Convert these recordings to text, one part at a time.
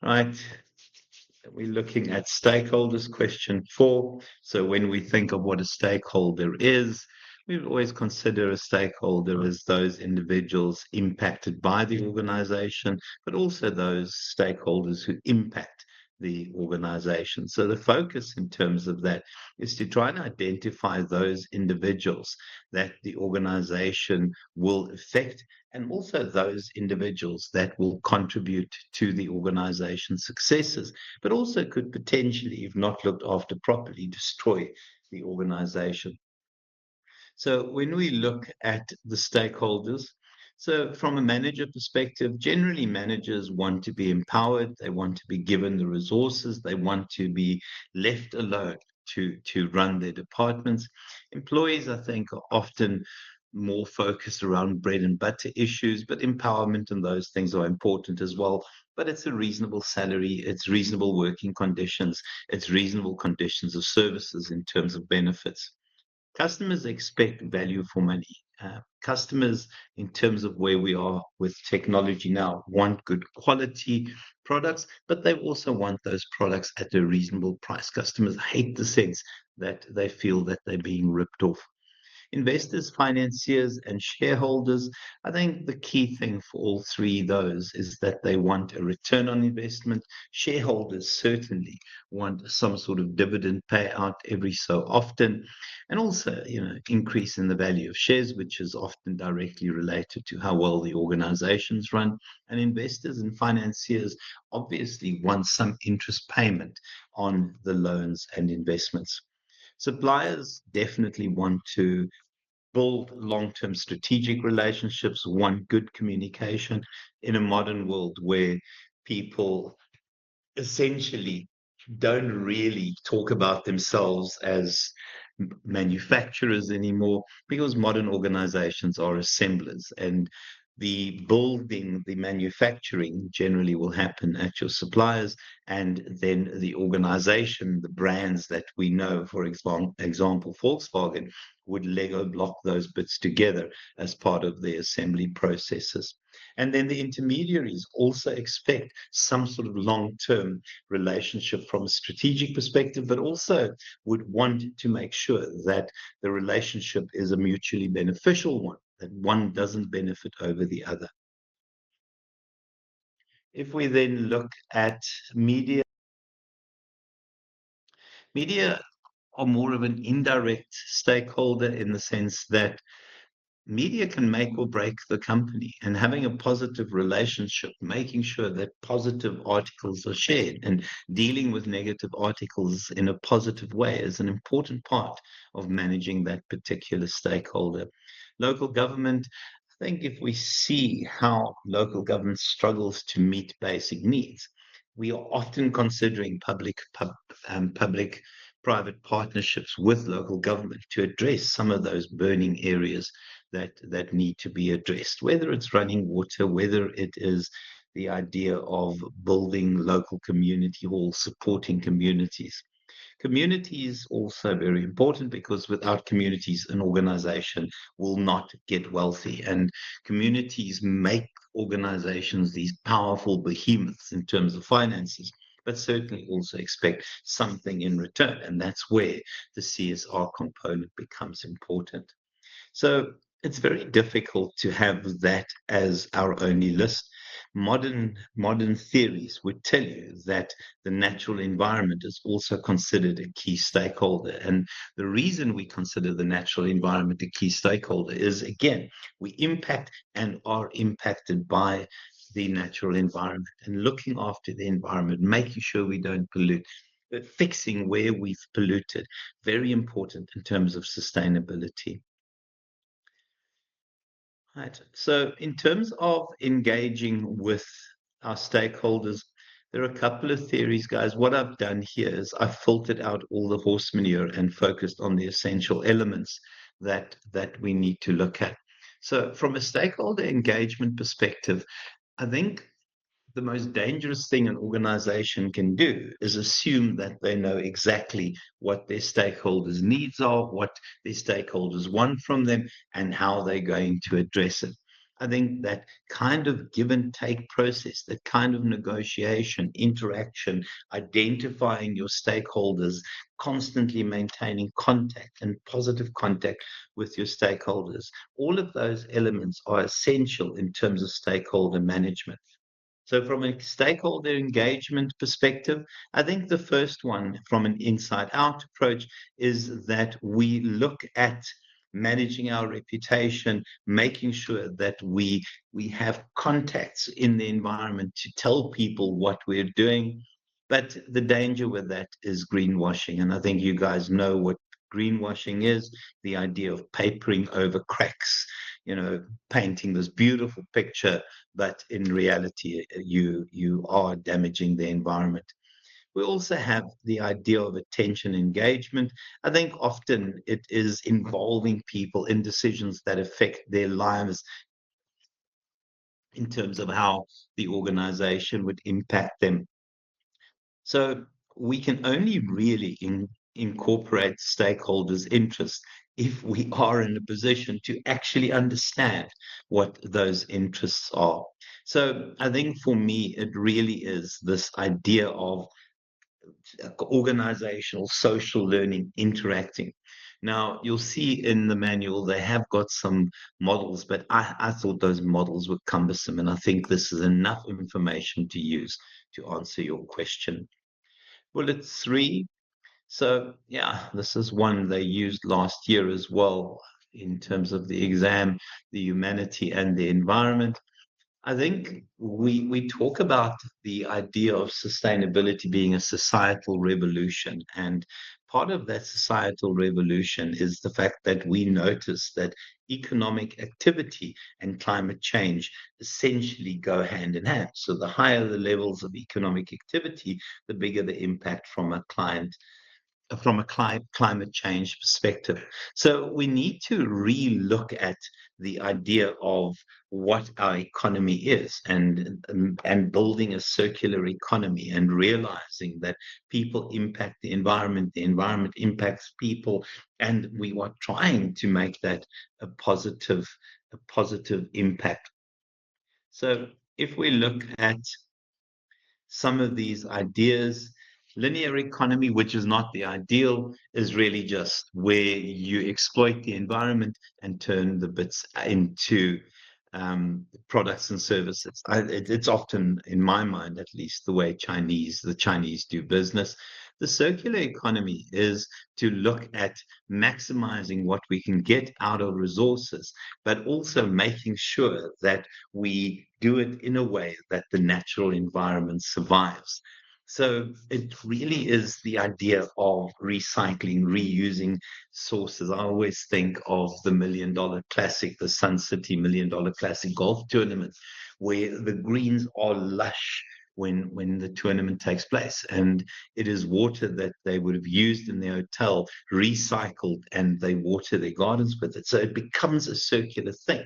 Right. We're looking at stakeholders, question 4. So when we think of what a stakeholder is, we always consider a stakeholder as those individuals impacted by the organization, but also those stakeholders who impact the organization. So the focus in terms of that is to try and identify those individuals that the organization will affect, and also those individuals that will contribute to the organization's successes, but also could potentially, if not looked after properly, destroy the organization. So when we look at the stakeholders, so from a manager perspective, generally managers want to be empowered, they want to be given the resources, they want to be left alone to run their departments. Employees, I think, are often more focused around bread and butter issues, but empowerment and those things are important as well. But it's a reasonable salary, it's reasonable working conditions, it's reasonable conditions of services in terms of benefits. Customers expect value for money. Customers, in terms of where we are with technology now, want good quality products, but they also want those products at a reasonable price. Customers hate the sense that they feel that they're being ripped off. Investors, financiers, and shareholders, I think the key thing for all three of those is that they want a return on investment. Shareholders certainly want some sort of dividend payout every so often, and also, increase in the value of shares, which is often directly related to how well the organizations run. And investors and financiers obviously want some interest payment on the loans and investments. Suppliers definitely want to build long-term strategic relationships, want good communication in a modern world where people essentially don't really talk about themselves as manufacturers anymore, because modern organizations are assemblers, and the building, the manufacturing generally will happen at your suppliers, and then the organization, the brands that we know, for example, Volkswagen, would Lego block those bits together as part of their assembly processes. And then the intermediaries also expect some sort of long-term relationship from a strategic perspective, but also would want to make sure that the relationship is a mutually beneficial one, that one doesn't benefit over the other. If we then look at media, media are more of an indirect stakeholder in the sense that media can make or break the company, and having a positive relationship, making sure that positive articles are shared and dealing with negative articles in a positive way is an important part of managing that particular stakeholder. Local government, I think if we see how local government struggles to meet basic needs, we are often considering public-private partnerships with local government to address some of those burning areas that need to be addressed, whether it's running water, whether it is the idea of building local community halls, supporting communities. Community is also very important, because without communities, an organization will not get wealthy. And communities make organizations these powerful behemoths in terms of finances, but certainly also expect something in return. And that's where the CSR component becomes important. So it's very difficult to have that as our only list. Modern theories would tell you that the natural environment is also considered a key stakeholder. And the reason we consider the natural environment a key stakeholder is, again, we impact and are impacted by the natural environment, and looking after the environment, making sure we don't pollute, but fixing where we've polluted, very important in terms of sustainability. Right. So in terms of engaging with our stakeholders, there are a couple of theories, guys. What I've done here is I've filtered out all the horse manure and focused on the essential elements that we need to look at. So from a stakeholder engagement perspective, I think the most dangerous thing an organization can do is assume that they know exactly what their stakeholders' needs are, what their stakeholders want from them, and how they're going to address it. I think that kind of give and take process, that kind of negotiation, interaction, identifying your stakeholders, constantly maintaining contact and positive contact with your stakeholders, all of those elements are essential in terms of stakeholder management. So, from a stakeholder engagement perspective, I think the first one from an inside out approach is that we look at managing our reputation, making sure that we have contacts in the environment to tell people what we're doing. But the danger with that is greenwashing. And I think you guys know what greenwashing is, the idea of papering over cracks, painting this beautiful picture, but in reality, you are damaging the environment. We also have the idea of attention engagement. I think often it is involving people in decisions that affect their lives in terms of how the organization would impact them. So we can only really incorporate stakeholders' interests if we are in a position to actually understand what those interests are. So I think for me, it really is this idea of organizational social learning interacting. Now, you'll see in the manual, they have got some models, but I thought those models were cumbersome, and I think this is enough information to use to answer your question. Bullet 3. So, yeah, this is one they used last year as well in terms of the exam, the humanity and the environment. I think we talk about the idea of sustainability being a societal revolution. And part of that societal revolution is the fact that we notice that economic activity and climate change essentially go hand in hand. So the higher the levels of economic activity, the bigger the impact from a climate change perspective. So we need to re-look at the idea of what our economy is, and building a circular economy, and realizing that people impact the environment impacts people, and we are trying to make that a positive impact. So if we look at some of these ideas, linear economy, which is not the ideal, is really just where you exploit the environment and turn the bits into products and services. It's often, in my mind at least, the way the Chinese do business. The circular economy is to look at maximizing what we can get out of resources, but also making sure that we do it in a way that the natural environment survives. So it really is the idea of recycling, reusing sources. I always think of the $1 Million Classic, the Sun City $1 Million Classic golf tournament, where the greens are lush when the tournament takes place, and it is water that they would have used in their hotel, recycled, and they water their gardens with it. So it becomes a circular thing.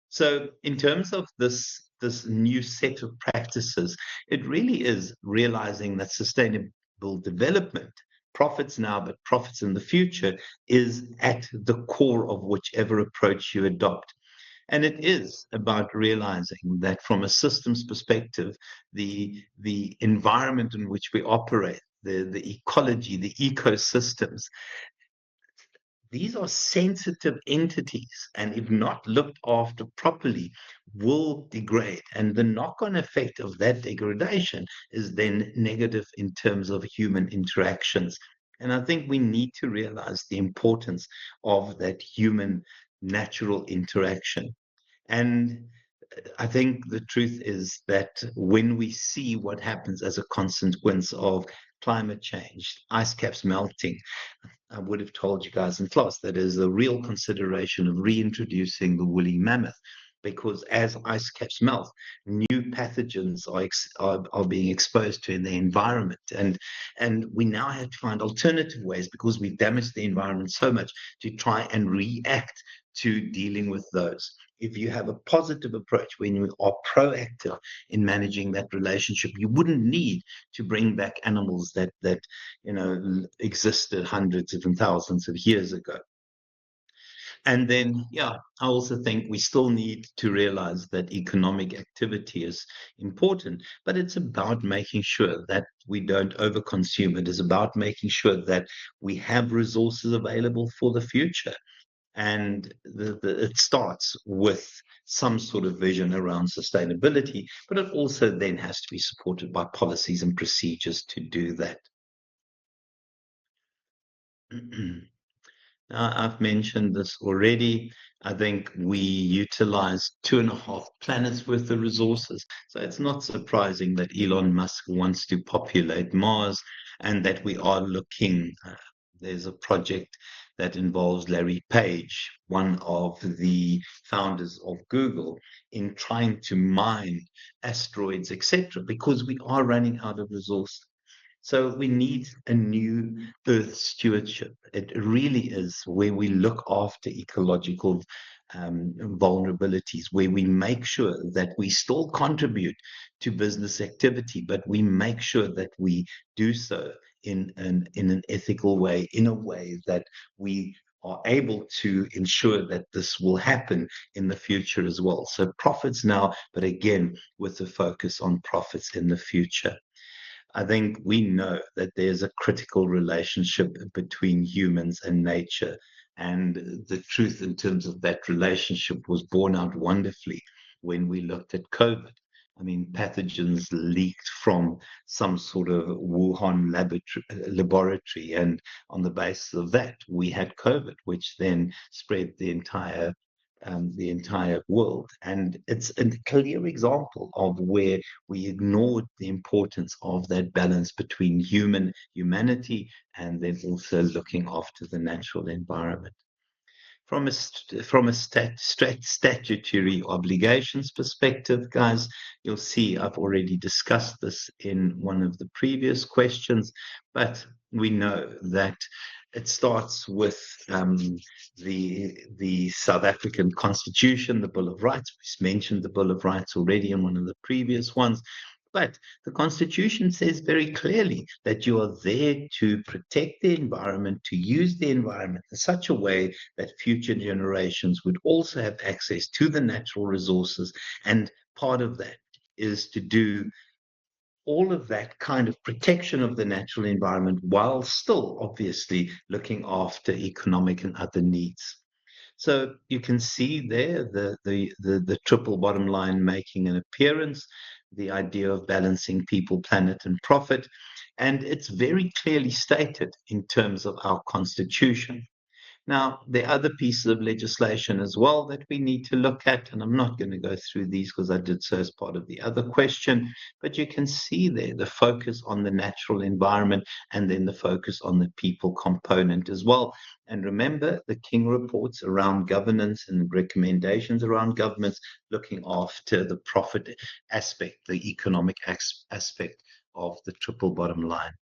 So in terms of this new set of practices, it really is realizing that sustainable development, profits now, but profits in the future, is at the core of whichever approach you adopt. And it is about realizing that from a systems perspective, the environment in which we operate, the ecology, the ecosystems, these are sensitive entities, and if not looked after properly, will degrade. And the knock-on effect of that degradation is then negative in terms of human interactions. And I think we need to realize the importance of that human natural interaction. And I think the truth is that when we see what happens as a consequence of climate change, ice caps melting, I would have told you guys in class that is a real consideration of reintroducing the woolly mammoth, because as ice caps melt, new pathogens are being exposed to in the environment. And we now have to find alternative ways, because we've damaged the environment so much, to try and react to dealing with those. If you have a positive approach, when you are proactive in managing that relationship, you wouldn't need to bring back animals that existed hundreds and thousands of years ago. And then, yeah, I also think we still need to realize that economic activity is important, but it's about making sure that we don't overconsume. It is about making sure that we have resources available for the future. And it starts with some sort of vision around sustainability, but it also then has to be supported by policies and procedures to do that. Now, I've mentioned this already. I think we utilize 2.5 planets worth of resources. So it's not surprising that Elon Musk wants to populate Mars and that we are looking. There's a project that involves Larry Page, one of the founders of Google, in trying to mine asteroids, etc., because we are running out of resources. So we need a new Earth stewardship. It really is where we look after ecological vulnerabilities, where we make sure that we still contribute to business activity, but we make sure that we do so in an ethical way, in a way that we are able to ensure that this will happen in the future as well. So profits now, but again, with the focus on profits in the future. I think we know that there's a critical relationship between humans and nature. And the truth in terms of that relationship was borne out wonderfully when we looked at COVID. I mean, pathogens leaked from some sort of Wuhan laboratory, and on the basis of that, we had COVID, which then spread the entire world. And it's a clear example of where we ignored the importance of that balance between humanity and then also looking after the natural environment. From a statutory obligations perspective, guys, you'll see I've already discussed this in one of the previous questions, but we know that it starts with the South African Constitution, the Bill of Rights. We mentioned the Bill of Rights already in one of the previous ones. But the Constitution says very clearly that you are there to protect the environment, to use the environment in such a way that future generations would also have access to the natural resources. And part of that is to do all of that kind of protection of the natural environment while still obviously looking after economic and other needs. So you can see there the triple bottom line making an appearance, the idea of balancing people, planet, and profit. And it's very clearly stated in terms of our constitution. Now, there are other pieces of legislation as well that we need to look at, and I'm not going to go through these because I did so as part of the other question, but you can see there the focus on the natural environment and then the focus on the people component as well. And remember the King reports around governance and recommendations around governments looking after the profit aspect, the economic aspect of the triple bottom line.